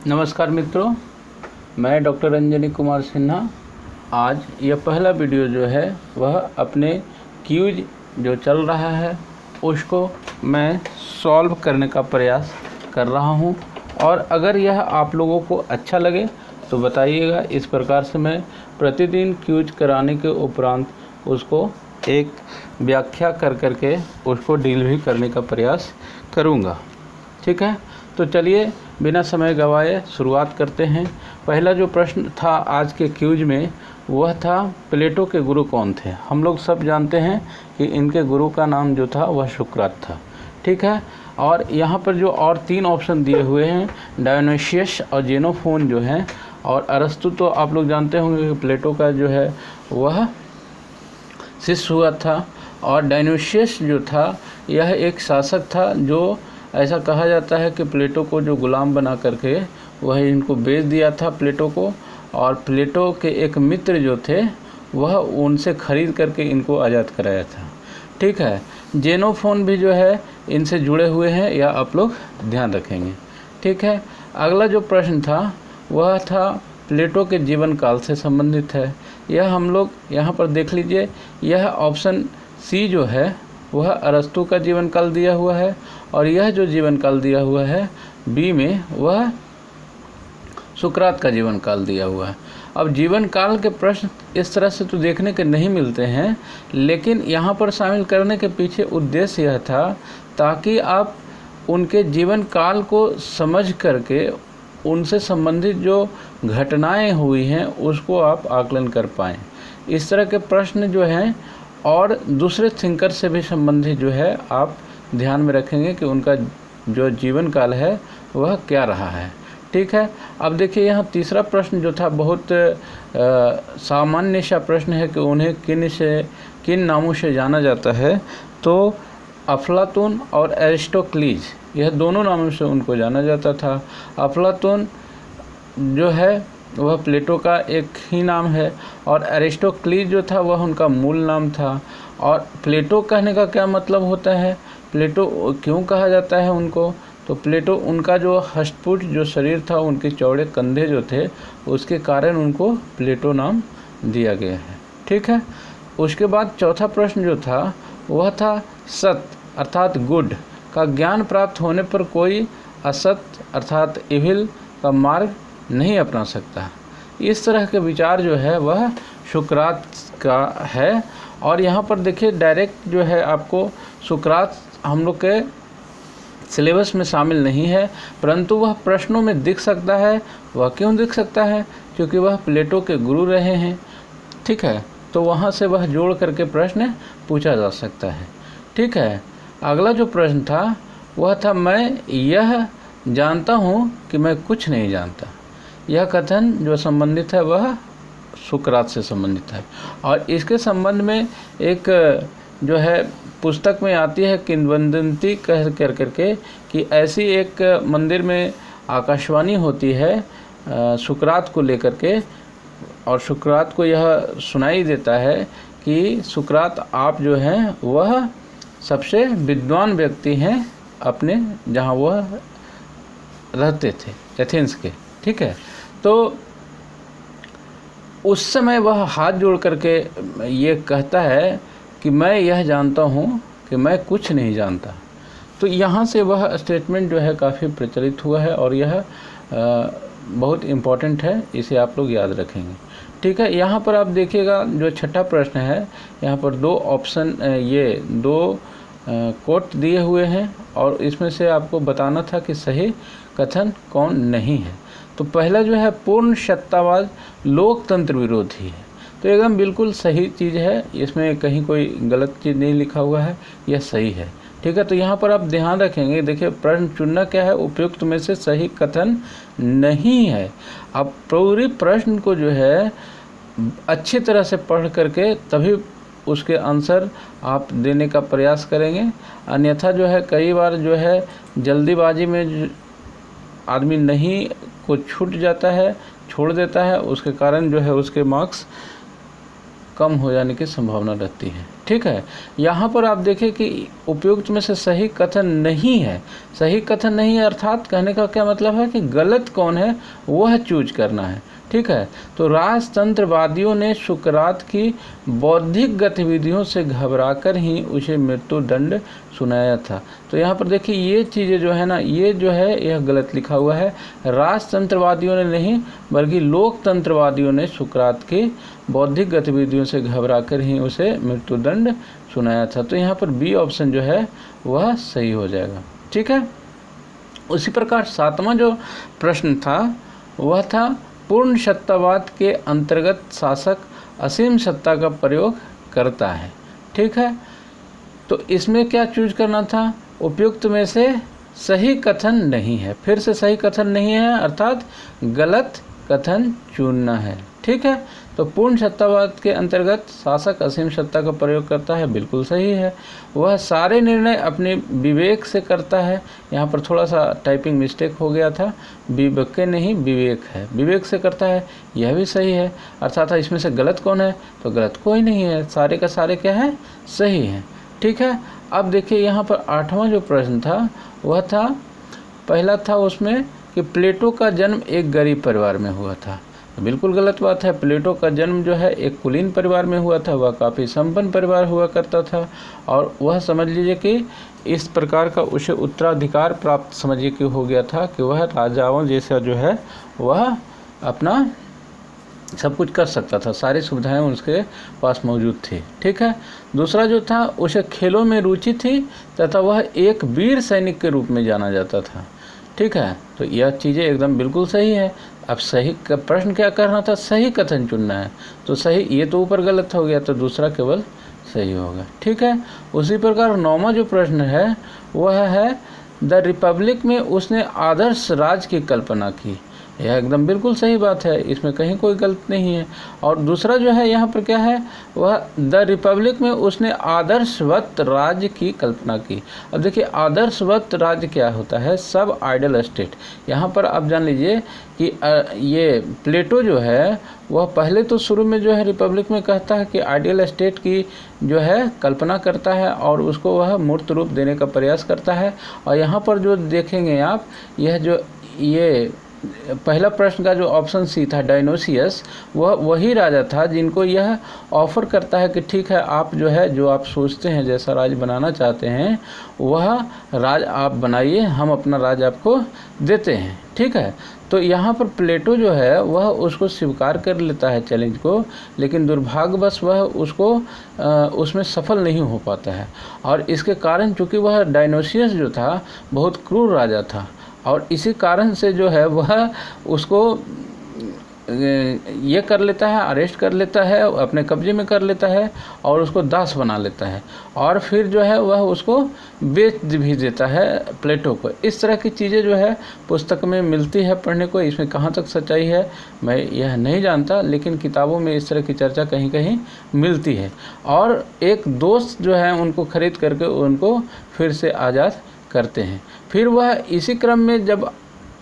नमस्कार मित्रों, मैं डॉक्टर अंजनी कुमार सिन्हा। आज यह पहला वीडियो जो है वह अपने क्यूज जो चल रहा है उसको मैं सॉल्व करने का प्रयास कर रहा हूं, और अगर यह आप लोगों को अच्छा लगे तो बताइएगा। इस प्रकार से मैं प्रतिदिन क्यूज कराने के उपरांत उसको एक व्याख्या कर करके उसको डील भी करने का प्रयास करूंगा। ठीक है, तो चलिए बिना समय गवाए शुरुआत करते हैं। पहला जो प्रश्न था आज के क्यूज में वह था प्लेटो के गुरु कौन थे। हम लोग सब जानते हैं कि इनके गुरु का नाम जो था वह सुकरात था। ठीक है, और यहाँ पर जो और तीन ऑप्शन दिए हुए हैं, डायोनिशियस और जेनोफोन जो हैं, और अरस्तु तो आप लोग जानते होंगे कि प्लेटो का जो है वह शिष्य हुआ था। और डायोनिशियस जो था यह एक शासक था जो ऐसा कहा जाता है कि प्लेटो को जो गुलाम बना करके वह इनको बेच दिया था प्लेटो को, और प्लेटो के एक मित्र जो थे वह उनसे ख़रीद करके इनको आज़ाद कराया था। ठीक है, जेनोफोन भी जो है इनसे जुड़े हुए हैं, या आप लोग ध्यान रखेंगे। ठीक है, अगला जो प्रश्न था वह था प्लेटो के जीवन काल से संबंधित है। यह हम लोग यहाँ पर देख लीजिए, यह ऑप्शन सी जो है वह अरस्तु का जीवन काल दिया हुआ है, और यह जो जीवन काल दिया हुआ है बी में वह सुकरात का जीवन काल दिया हुआ है। अब जीवन काल के प्रश्न इस तरह से तो देखने के नहीं मिलते हैं, लेकिन यहाँ पर शामिल करने के पीछे उद्देश्य यह था ताकि आप उनके जीवन काल को समझ करके उनसे संबंधित जो घटनाएं हुई हैं उसको आप आकलन कर पाएँ। इस तरह के प्रश्न जो हैं और दूसरे थिंकर से भी संबंधित जो है आप ध्यान में रखेंगे कि उनका जो जीवन काल है वह क्या रहा है। ठीक है, अब देखिए यहाँ तीसरा प्रश्न जो था बहुत सामान्य सा प्रश्न है कि उन्हें किन नामों से जाना जाता है। तो अफलातून और एरिस्टोक्लीज, यह दोनों नामों से उनको जाना जाता था। अफलातून जो है वह प्लेटो का एक ही नाम है, और एरिस्टोक्लीज जो था वह उनका मूल नाम था। और प्लेटो कहने का क्या मतलब होता है, प्लेटो क्यों कहा जाता है उनको, तो प्लेटो उनका जो हष्टपुष्ट जो शरीर था, उनके चौड़े कंधे जो थे, उसके कारण उनको प्लेटो नाम दिया गया है। ठीक है, उसके बाद चौथा प्रश्न जो था वह था सत्य अर्थात गुड का ज्ञान प्राप्त होने पर कोई असत्य अर्थात इविल का मार्ग नहीं अपना सकता। इस तरह के विचार जो है वह सुकरात का है। और यहाँ पर देखिए डायरेक्ट जो है आपको सुकरात हम लोग के सिलेबस में शामिल नहीं है, परंतु वह प्रश्नों में दिख सकता है। वह क्यों दिख सकता है, क्योंकि वह प्लेटो के गुरु रहे हैं। ठीक है, तो वहाँ से वह जोड़ करके प्रश्न पूछा जा सकता है। ठीक है, अगला जो प्रश्न था वह था मैं यह जानता हूँ कि मैं कुछ नहीं जानता। यह कथन जो संबंधित है वह सुकरात से संबंधित है, और इसके संबंध में एक जो है पुस्तक में आती है किंवदंती कह करके कि ऐसी एक मंदिर में आकाशवाणी होती है सुकरात को लेकर के, और सुकरात को यह सुनाई देता है कि सुकरात आप जो हैं वह सबसे विद्वान व्यक्ति हैं अपने जहाँ वह रहते थे, एथेंस के। ठीक है, तो उस समय वह हाथ जोड़ करके ये कहता है कि मैं यह जानता हूँ कि मैं कुछ नहीं जानता। तो यहाँ से वह स्टेटमेंट जो है काफ़ी प्रचलित हुआ है, और यह बहुत इम्पॉर्टेंट है, इसे आप लोग याद रखेंगे। ठीक है, यहाँ पर आप देखिएगा जो छठा प्रश्न है, यहाँ पर दो ऑप्शन ये दो कोट दिए हुए हैं, और इसमें से आपको बताना था कि सही कथन कौन नहीं है। तो पहला जो है पूर्ण सत्तावाद लोकतंत्र विरोधी है, तो एकदम बिल्कुल सही चीज़ है, इसमें कहीं कोई गलत चीज़ नहीं लिखा हुआ है, यह सही है। ठीक है, तो यहाँ पर आप ध्यान रखेंगे, देखिए प्रश्न चुनना क्या है, उपयुक्त में से सही कथन नहीं है। आप पूरी प्रश्न को जो है अच्छी तरह से पढ़ करके तभी उसके आंसर आप देने का प्रयास करेंगे, अन्यथा जो है कई बार जो है जल्दीबाजी में आदमी नहीं को छूट जाता है, छोड़ देता है, उसके कारण जो है उसके मार्क्स कम हो जाने की संभावना रहती है। ठीक है। यहाँ पर आप देखें कि उपयुक्त में से सही कथन नहीं है। सही कथन नहीं है अर्थात कहने का क्या मतलब है कि गलत कौन है वह चूज करना है। ठीक है। तो राजतंत्रवादियों ने सुकरात की बौद्धिक गतिविधियों से घबराकर ही उसे मृत्युदंड सुनाया था। तो यहाँ पर देखिए ये चीज़ें जो है ना, ये जो है यह गलत लिखा हुआ है। राजतंत्रवादियों ने नहीं बल्कि लोकतंत्रवादियों ने सुकरात की बौद्धिक गतिविधियों से घबराकर ही उसे मृत्युदंड सुनाया था। तो यहाँ पर बी ऑप्शन जो है वह सही हो जाएगा। ठीक है। उसी प्रकार 7वां जो प्रश्न था वह था पूर्ण सत्तावाद के अंतर्गत शासक असीम सत्ता का प्रयोग करता है। ठीक है। तो इसमें क्या चूज करना था, उपयुक्त में से सही कथन नहीं है। फिर से सही कथन नहीं है अर्थात गलत कथन चुनना है। ठीक है। तो पूर्ण सत्तावाद के अंतर्गत शासक असीम सत्ता का प्रयोग करता है, बिल्कुल सही है। वह सारे निर्णय अपने विवेक से करता है। यहाँ पर थोड़ा सा टाइपिंग मिस्टेक हो गया था, विवेक नहीं विवेक है, विवेक से करता है, यह भी सही है। अर्थात इसमें से गलत कौन है, तो गलत कोई नहीं है, सारे का सारे क्या है, सही है। ठीक है। अब देखिए यहाँ पर 8वां जो प्रश्न था वह था, पहला था उसमें कि प्लेटो का जन्म एक गरीब परिवार में हुआ था। बिल्कुल गलत बात है। प्लेटो का जन्म जो है एक कुलीन परिवार में हुआ था। वह काफ़ी संपन्न परिवार हुआ करता था और वह समझ लीजिए कि इस प्रकार का उसे उत्तराधिकार प्राप्त समझिए कि हो गया था कि वह राजाओं जैसा जो है वह अपना सब कुछ कर सकता था, सारी सुविधाएं उसके पास मौजूद थी। ठीक है। दूसरा जो था उसे खेलों में रुचि थी तथा वह एक वीर सैनिक के रूप में जाना जाता था। ठीक है। तो यह चीज़ें एकदम बिल्कुल सही है। अब सही प्रश्न क्या करना था, सही कथन चुनना है। तो सही, ये तो ऊपर गलत हो गया तो दूसरा केवल सही होगा। ठीक है। उसी प्रकार 9वां जो प्रश्न है वह है द रिपब्लिक में उसने आदर्श राज की कल्पना की। यह एकदम बिल्कुल सही बात है, इसमें कहीं कोई गलत नहीं है। और दूसरा जो है यहाँ पर क्या है, वह द रिपब्लिक में उसने आदर्शवत राज्य की कल्पना की। अब देखिए आदर्शवत राज्य क्या होता है, सब आइडियल स्टेट। यहाँ पर आप जान लीजिए कि ये प्लेटो जो है वह पहले तो शुरू में जो है रिपब्लिक में कहता है कि आइडियल स्टेट की जो है कल्पना करता है और उसको वह मूर्त रूप देने का प्रयास करता है। और यहाँ पर जो देखेंगे आप, यह जो ये पहला प्रश्न का जो ऑप्शन सी था डायनोसियस, वह वही राजा था जिनको यह ऑफर करता है कि ठीक है आप जो है जो आप सोचते हैं जैसा राज बनाना चाहते हैं वह राज आप बनाइए, हम अपना राज आपको देते हैं। ठीक है। तो यहाँ पर प्लेटो जो है वह उसको स्वीकार कर लेता है चैलेंज को, लेकिन दुर्भाग्यवश वह उसको उसमें सफल नहीं हो पाता है। और इसके कारण चूँकि वह डायनोसियस जो था बहुत क्रूर राजा था और इसी कारण से जो है वह उसको ये कर लेता है, अरेस्ट कर लेता है, अपने कब्जे में कर लेता है और उसको दास बना लेता है और फिर जो है वह उसको बेच भी देता है प्लेटो को। इस तरह की चीज़ें जो है पुस्तक में मिलती है पढ़ने को। इसमें कहाँ तक सच्चाई है मैं यह नहीं जानता, लेकिन किताबों में इस तरह की चर्चा कहीं कहीं मिलती है। और एक दोस्त जो है उनको खरीद करके उनको फिर से आज़ाद करते हैं। फिर वह इसी क्रम में जब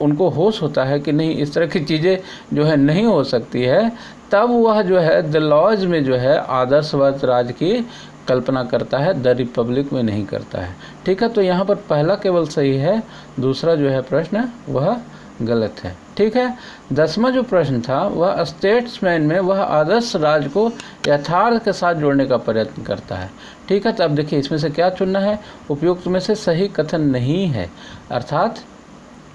उनको होश होता है कि नहीं इस तरह की चीज़ें जो है नहीं हो सकती है, तब वह जो है द लॉज में जो है आदर्शवाद राज की कल्पना करता है, द रिपब्लिक में नहीं करता है। ठीक है। तो यहाँ पर पहला केवल सही है, दूसरा जो है प्रश्न वह गलत है। ठीक है। 10वां जो प्रश्न था वह स्टेट्समैन में वह आदर्श राज को यथार्थ के साथ जोड़ने का प्रयत्न करता है। ठीक है। तो अब देखिए इसमें से क्या चुनना है, उपयुक्त में से सही कथन नहीं है अर्थात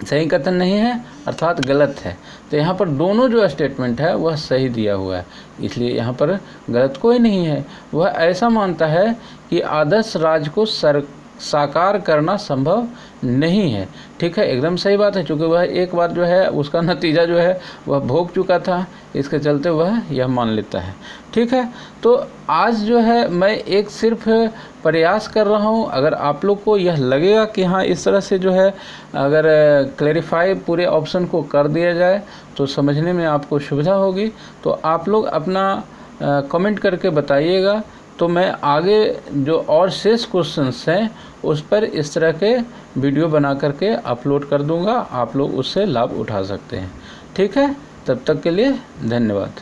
सही कथन नहीं है अर्थात गलत है। तो यहाँ पर दोनों जो स्टेटमेंट है वह सही दिया हुआ है, इसलिए यहाँ पर गलत कोई नहीं है। वह ऐसा मानता है कि आदर्श राज को साकार करना संभव नहीं है। ठीक है। एकदम सही बात है, क्योंकि वह एक बार जो है उसका नतीजा जो है वह भोग चुका था, इसके चलते वह यह मान लेता है। ठीक है। तो आज जो है मैं एक सिर्फ प्रयास कर रहा हूँ। अगर आप लोग को यह लगेगा कि हाँ इस तरह से जो है अगर क्लैरिफाई पूरे ऑप्शन को कर दिया जाए तो समझने में आपको सुविधा होगी, तो आप लोग अपना कमेंट करके बताइएगा, तो मैं आगे जो और शेष क्वेश्चंस हैं उस पर इस तरह के वीडियो बना करके अपलोड कर दूंगा, आप लोग उससे लाभ उठा सकते हैं। ठीक है। तब तक के लिए धन्यवाद।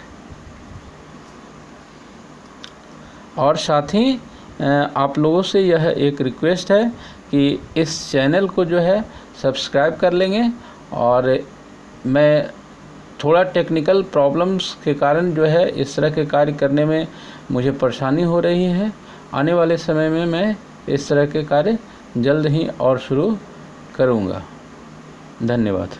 और साथ ही आप लोगों से यह एक रिक्वेस्ट है कि इस चैनल को जो है सब्सक्राइब कर लेंगे। और मैं थोड़ा टेक्निकल प्रॉब्लम्स के कारण जो है इस तरह के कार्य करने में मुझे परेशानी हो रही है। आने वाले समय में मैं इस तरह के कार्य जल्द ही और शुरू करूँगा। धन्यवाद।